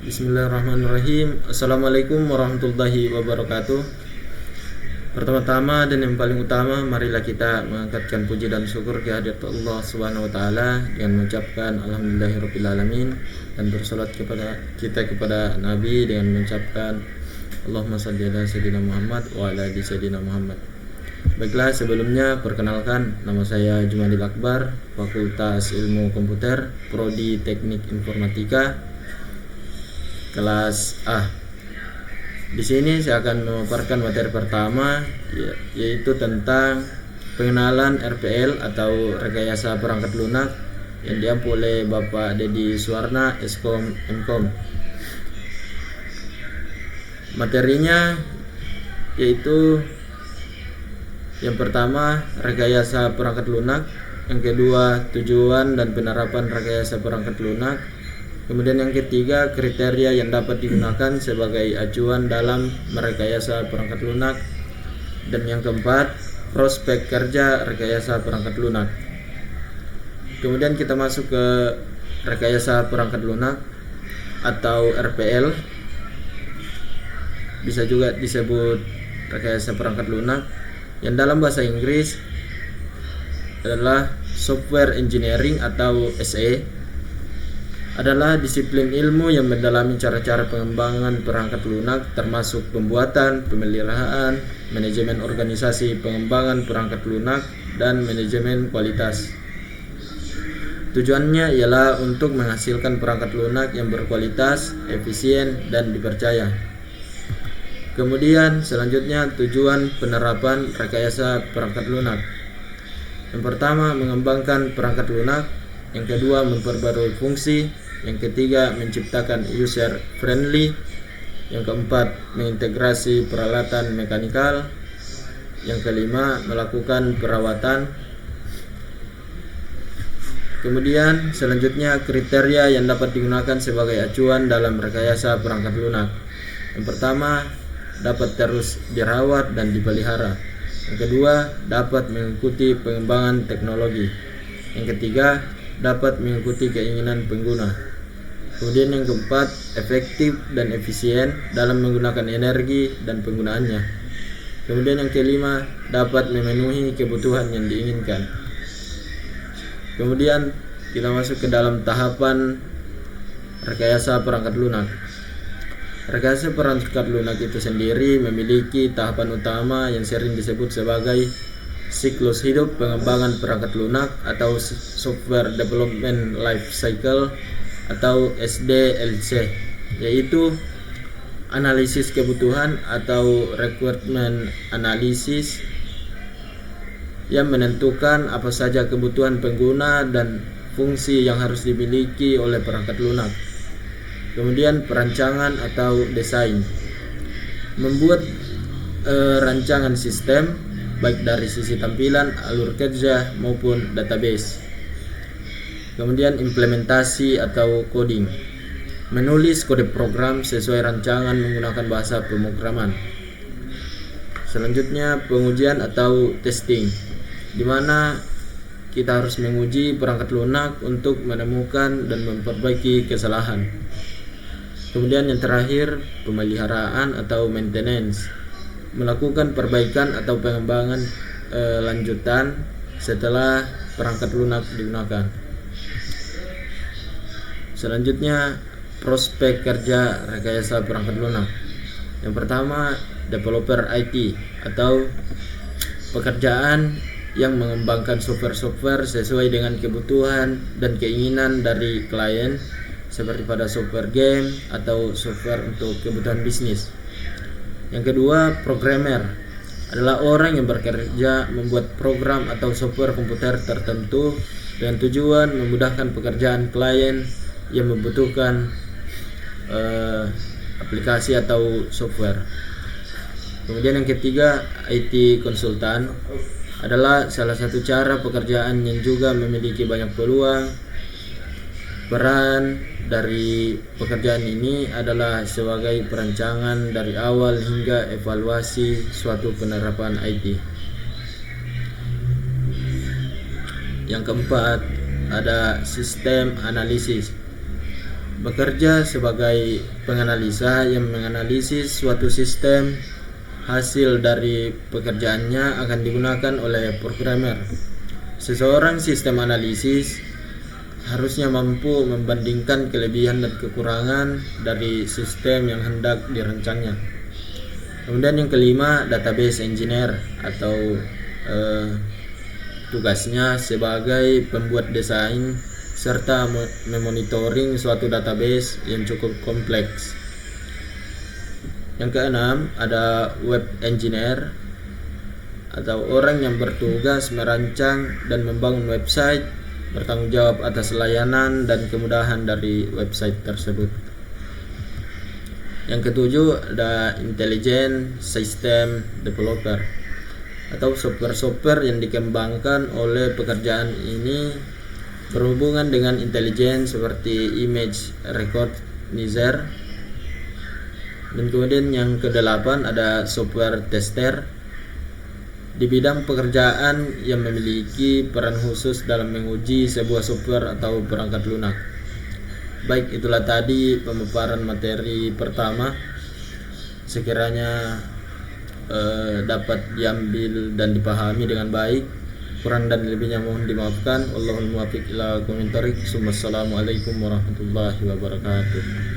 Bismillahirrahmanirrahim. Assalamualaikum warahmatullahi wabarakatuh. Pertama-tama dan yang paling utama, marilah kita mengangkatkan puji dan syukur kehadirat Allah Subhanahu wa taala dengan mengucapkan alhamdulillahirabbil alamin dan bersolat kepada Nabi dengan mengucapkan Allahumma shalli ala sayyidina Muhammad wa ala ali sayyidina Muhammad. Baiklah, sebelumnya perkenalkan, nama saya Jumadil Akbar, Fakultas Ilmu Komputer, Prodi Teknik Informatika, kelas A. Di sini saya akan memaparkan materi pertama, yaitu tentang pengenalan RPL atau rekayasa perangkat lunak yang diampu oleh Bapak Dedi Suwarna, Eskom Mkom. Materinya yaitu yang pertama rekayasa perangkat lunak, yang kedua tujuan dan penerapan rekayasa perangkat lunak, kemudian yang ketiga kriteria yang dapat digunakan sebagai acuan dalam merekayasa perangkat lunak, dan yang keempat prospek kerja rekayasa perangkat lunak. Kemudian kita masuk ke rekayasa perangkat lunak atau RPL, bisa juga disebut rekayasa perangkat lunak, yang dalam bahasa Inggris adalah Software Engineering atau SE, adalah disiplin ilmu yang mendalami cara-cara pengembangan perangkat lunak, termasuk pembuatan, pemeliharaan, manajemen organisasi pengembangan perangkat lunak, dan manajemen kualitas. Tujuannya ialah untuk menghasilkan perangkat lunak yang berkualitas, efisien, dan dipercaya. Kemudian selanjutnya tujuan penerapan rekayasa perangkat lunak. Yang pertama, mengembangkan perangkat lunak. Yang kedua, memperbarui fungsi. Yang ketiga, menciptakan user friendly. Yang keempat, mengintegrasi peralatan mekanikal. Yang kelima, melakukan perawatan. Kemudian selanjutnya kriteria yang dapat digunakan sebagai acuan dalam rekayasa perangkat lunak. Yang pertama, dapat terus dirawat dan dipelihara. Yang kedua, dapat mengikuti pengembangan teknologi. Yang ketiga, dapat mengikuti keinginan pengguna. Kemudian yang keempat, efektif dan efisien dalam menggunakan energi dan penggunaannya. Kemudian yang kelima, dapat memenuhi kebutuhan yang diinginkan. Kemudian kita masuk ke dalam tahapan rekayasa perangkat lunak. Rekayasa perangkat lunak itu sendiri memiliki tahapan utama yang sering disebut sebagai siklus hidup pengembangan perangkat lunak atau Software Development Life Cycle atau SDLC, yaitu analisis kebutuhan atau requirement analysis yang menentukan apa saja kebutuhan pengguna dan fungsi yang harus dimiliki oleh perangkat lunak. Kemudian perancangan atau desain, membuat rancangan sistem baik dari sisi tampilan, alur kerja maupun database. Kemudian implementasi atau coding, menulis kode program sesuai rancangan menggunakan bahasa pemrograman. Selanjutnya pengujian atau testing, di mana kita harus menguji perangkat lunak untuk menemukan dan memperbaiki kesalahan. Kemudian yang terakhir, pemeliharaan atau maintenance, melakukan perbaikan atau pengembangan lanjutan setelah perangkat lunak digunakan. Selanjutnya, prospek kerja rekayasa perangkat lunak. Yang pertama, developer IT atau pekerjaan yang mengembangkan software-software sesuai dengan kebutuhan dan keinginan dari klien, seperti pada software game atau software untuk kebutuhan bisnis. Yang kedua, programmer adalah orang yang bekerja membuat program atau software komputer tertentu dengan tujuan memudahkan pekerjaan klien yang membutuhkan aplikasi atau software. Kemudian yang ketiga, IT konsultan adalah salah satu cara pekerjaan yang juga memiliki banyak peluang. Peran dari pekerjaan ini adalah sebagai perancangan dari awal hingga evaluasi suatu penerapan IT. Yang keempat, ada sistem analisis, bekerja sebagai penganalisa yang menganalisis suatu sistem. Hasil dari pekerjaannya akan digunakan oleh programmer. Seseorang sistem analisis harusnya mampu membandingkan kelebihan dan kekurangan dari sistem yang hendak dirancangnya. Kemudian yang kelima, database engineer atau tugasnya sebagai pembuat desain serta memonitoring suatu database yang cukup kompleks. Yang keenam, ada web engineer atau orang yang bertugas merancang dan membangun website, bertanggung jawab atas layanan dan kemudahan dari website tersebut. Yang ketujuh, ada intelligent system developer atau software-software yang dikembangkan oleh pekerjaan ini berhubungan dengan intelijen seperti image recognizer. Dan kemudian yang kedelapan, ada software tester di bidang pekerjaan yang memiliki peran khusus dalam menguji sebuah software atau perangkat lunak. Baik, itulah tadi pemaparan materi pertama. Sekiranya dapat diambil dan dipahami dengan baik. Kurang dan lebihnya mohon dimaafkan. Wallahul muwaffiq ila aqwamit thoriq. Wassalamualaikum warahmatullahi wabarakatuh.